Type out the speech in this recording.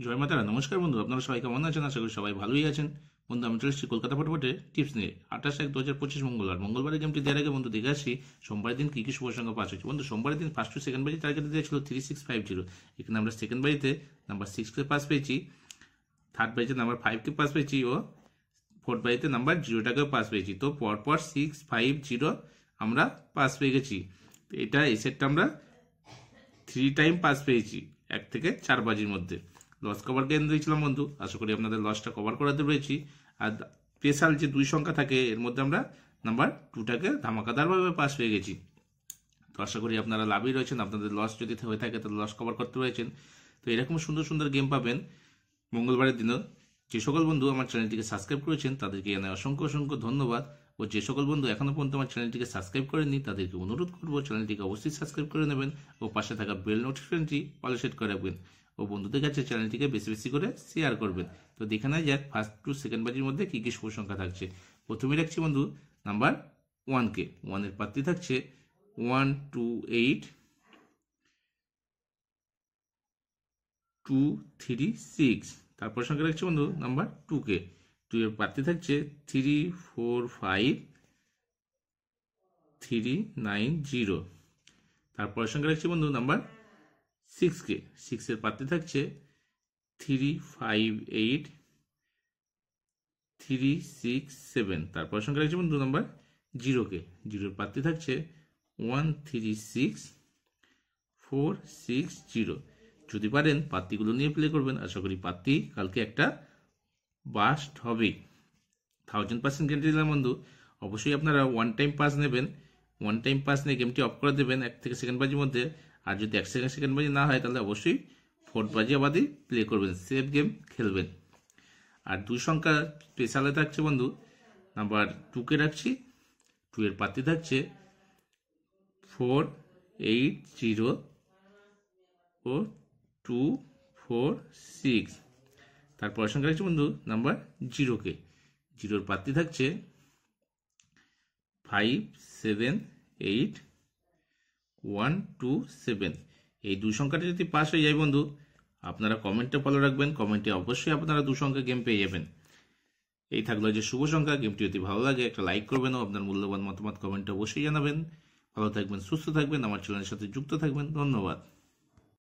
জয় মাতারা। নমস্কার বন্ধু, আপনারা সবাই কেমন আছেন? আশা করি সবাই ভালোই আছেন। বন্ধু, আমি চলে এসেছি কলকাতা ফটোফটে টিপস নিয়ে। 28/1/2025 মঙ্গলবারের গেমটি দেওয়ার আগে বন্ধু দেখে আসি সোমবারের দিন কী কী শুভ সংখ্যা পাস হয়েছে। বন্ধু, সোমবারের দিন ফার্স্ট টু সেকেন্ড বাজি টার্গেট দেওয়া ছিল 3650। এখানে আমরা সেকেন্ড বাজিতে নাম্বার 6কে পাস পেয়েছি, থার্ড বাজিতে নাম্বার 5কে পাস পেয়েছি ও ফোর্থ বাজিতে নাম্বার 0টাকেও পাস পেয়েছি। তো পরপর 650 আমরা পাস পেয়ে গেছি। এটা এই সেটটা আমরা 3 টাইম পাস পেয়েছি 1 থেকে 4 বাজির মধ্যে। লস কভার গেম দিয়েছিলাম বন্ধু, আশা করি আপনাদের লসটা কভার করাতে পেরেছি। আর স্পেশাল যে 2 সংখ্যা থাকে এর মধ্যে আমরা নাম্বার 2টাকে ধামাকাদারভাবে পাস পেয়ে গেছি। তো আশা করি আপনারা লাভই রয়েছেন। আপনাদের লস যদি হয়ে থাকে তাহলে লস কভার করতে পেরেছেন। তো এরকম সুন্দর সুন্দর গেম পাবেন মঙ্গলবারের দিনও। যে সকল বন্ধু আমার চ্যানেলটিকে সাবস্ক্রাইব করেছেন তাদেরকে জানাই অসংখ্য অসংখ্য ধন্যবাদ। ও যে সকল বন্ধু এখনো পর্যন্ত আমার চ্যানেলটিকে সাবস্ক্রাইব করেননি তাদেরকে অনুরোধ করবো চ্যানেলটিকে অবশ্যই সাবস্ক্রাইব করে নেবেন ও পাশে থাকা বেল নোটিফিকেশনটি অল সেট করে রাখবেন ও বন্ধুদের কাছে চ্যানেলটিকে বেশি বেশি করে শেয়ার করবেন। তো দেখে নেওয়া যাক ফার্স্ট টু সেকেন্ড বাজির মধ্যে কী কী শুভ সংখ্যা থাকছে। প্রথমে রাখছি বন্ধু নাম্বার 1কে। 1-এর প্রার্থী থাকছে 128-236। তারপর সংখ্যা রাখছি বন্ধু নাম্বার 2কে। 2-এর প্রার্থী থাকছে 345-390। তারপরের সংখ্যা রাখছি বন্ধু নাম্বার 6কে। 6-এর প্রার্থী থাকছে 358-367। তারপরের সংখ্যা রাখছি বন্ধু নাম্বার 0কে। 0-এর প্রার্থী থাকছে 136-460। যদি পারেন পাত্তিগুলো নিয়ে প্লে করবেন, আশা করি পাত্তি কালকে একটা বাস্ট হবে। 1000% গ্যারান্টি দিলাম বন্ধু। অবশ্যই আপনারা ওয়ান টাইম পাস নেবেন। ওয়ান টাইম পাস নিয়ে গেমটি অফ করে দেবেন 1 থেকে সেকেন্ড বাজির মধ্যে। আর যদি 1 সেকেন্ড বাজি না হয় তাহলে অবশ্যই ফোর্থ বাজি আবাদই প্লে করবেন, সেফ গেম খেলবেন। আর 2 সংখ্যা স্পেশালে থাকছে বন্ধু নাম্বার 2কে রাখছি। 2-এর প্রার্থী থাকছে 480 ও 246। তারপরের সংখ্যা রাখছি বন্ধু নাম্বার 0কে। 0-এর প্রার্থী থাকছে 578-127। এই 2 সংখ্যাটা যদি পাস হয়ে যায় বন্ধু, আপনারা কমেন্টে ফলো রাখবেন। কমেন্টে অবশ্যই আপনারা 2 সংখ্যা গেম পেয়ে যাবেন। এই থাকলো যে শুভ সংখ্যা। গেমটি যদি ভালো লাগে একটা লাইক করবেন ও আপনার মূল্যবান মতামত কমেন্টে অবশ্যই জানাবেন। ভালো থাকবেন, সুস্থ থাকবেন, আমার চ্যানেলের সাথে যুক্ত থাকবেন। ধন্যবাদ।